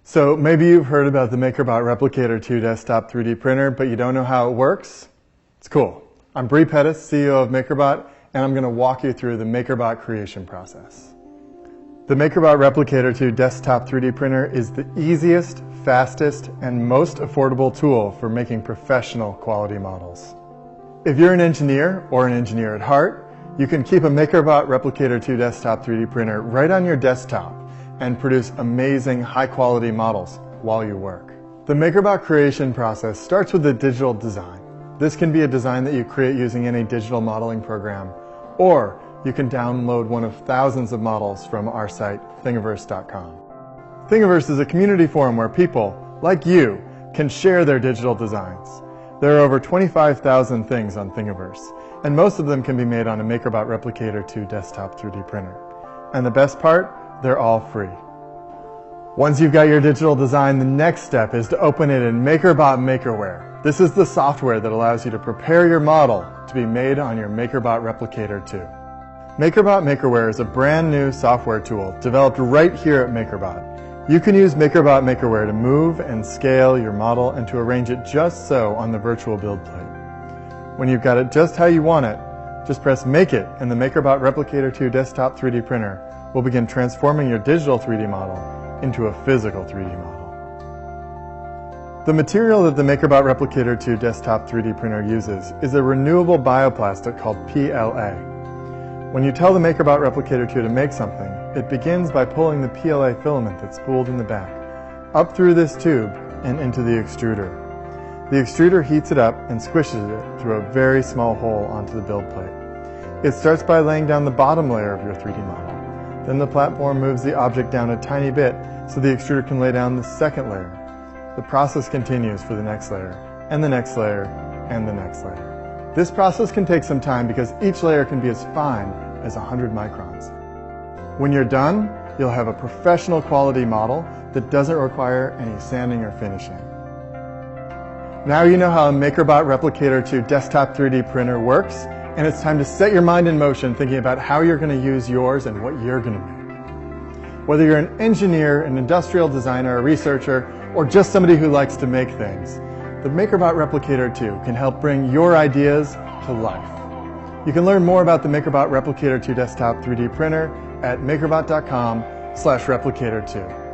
So maybe you've heard about the MakerBot Replicator 2 desktop 3D printer, but you don't know how it works? It's cool. I'm Bree Pettis, CEO of MakerBot, and I'm going to walk you through the MakerBot creation process. The MakerBot Replicator 2 desktop 3D printer is the easiest, fastest, and most affordable tool for making professional quality models. If you're an engineer or an engineer at heart, you can keep a MakerBot Replicator 2 desktop 3D printer right on your desktop and produce amazing high-quality models while you work. The MakerBot creation process starts with a digital design. This can be a design that you create using any digital modeling program, or you can download one of thousands of models from our site, thingiverse.com. Thingiverse is a community forum where people, like you, can share their digital designs. There are over 25,000 things on Thingiverse, and most of them can be made on a MakerBot Replicator 2 desktop 3D printer. And the best part? They're all free. Once you've got your digital design, the next step is to open it in MakerBot Makerware. This is the software that allows you to prepare your model to be made on your MakerBot Replicator 2. MakerBot Makerware is a brand new software tool developed right here at MakerBot. You can use MakerBot Makerware to move and scale your model and to arrange it just so on the virtual build plate. When you've got it just how you want it, just press Make It and the MakerBot Replicator 2 desktop 3D printer will begin transforming your digital 3D model into a physical 3D model. The material that the MakerBot Replicator 2 desktop 3D printer uses is a renewable bioplastic called PLA. When you tell the MakerBot Replicator 2 to make something, it begins by pulling the PLA filament that's spooled in the back up through this tube and into the extruder. The extruder heats it up and squishes it through a very small hole onto the build plate. It starts by laying down the bottom layer of your 3D model. Then the platform moves the object down a tiny bit so the extruder can lay down the second layer. The process continues for the next layer, and the next layer, and the next layer. This process can take some time because each layer can be as fine as 100 microns. When you're done, you'll have a professional quality model that doesn't require any sanding or finishing. Now you know how a MakerBot Replicator 2 desktop 3D printer works, and it's time to set your mind in motion thinking about how you're going to use yours and what you're going to make. Whether you're an engineer, an industrial designer, a researcher, or just somebody who likes to make things, the MakerBot Replicator 2 can help bring your ideas to life. You can learn more about the MakerBot Replicator 2 desktop 3D printer at makerbot.com/replicator2.